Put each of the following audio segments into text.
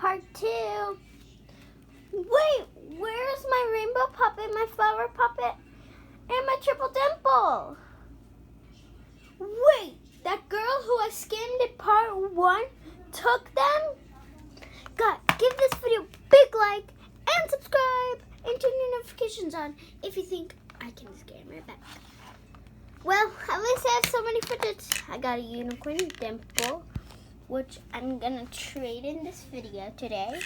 part 2. Wait, where's my rainbow puppet, my flower puppet, and my triple dimple? Wait, that girl who I scammed in part 1 took them? God, give this video a big like and subscribe and turn your notifications on if you think I can scam her back. Well, at least I have so many fidgets. I got a unicorn dimple, which I'm gonna trade in this video today.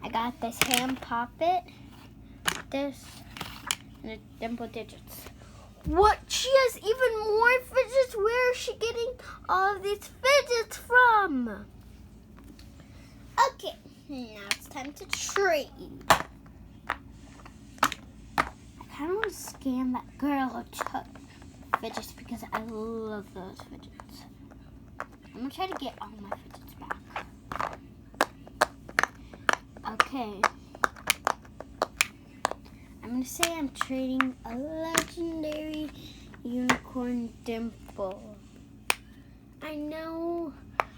I got this hand puppet, this, and the dimple digits. What? She has even more fidgets? Where is she getting all of these fidgets from? Okay, now it's time to trade. I kind of want to scam that girl who took fidgets because I love those fidgets. I'm going to try to get all my fidgets back. Okay. I'm going to say I'm trading a legendary unicorn dimple. I know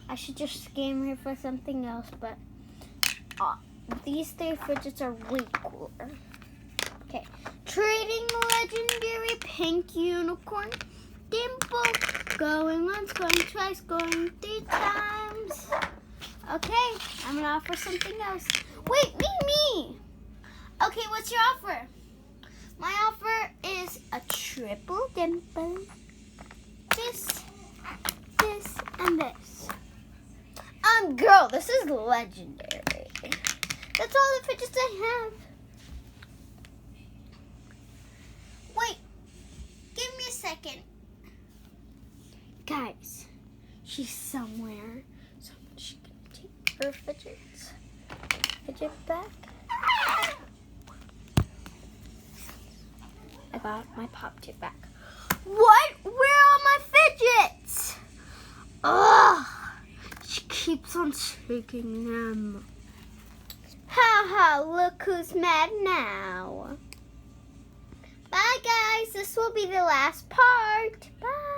I should just scam her for something else, but these 3 fidgets are way cooler. Okay, trading legendary pink unicorn dimple. Going once, going twice, going 3 times. Okay, I'm going to offer something else. Wait, me! Okay, what's your offer? My offer is a triple dimple, this, and this. Girl, this is legendary. That's all the fidgets I have. Wait, give me a second. Guys, she's somewhere. Someone's gonna take her fidgets. Fidget back. I got my pop tip back. What? Where are all my fidgets? Ugh! She keeps on taking them. Ha ha! Look who's mad now. Bye guys. This will be the last part. Bye.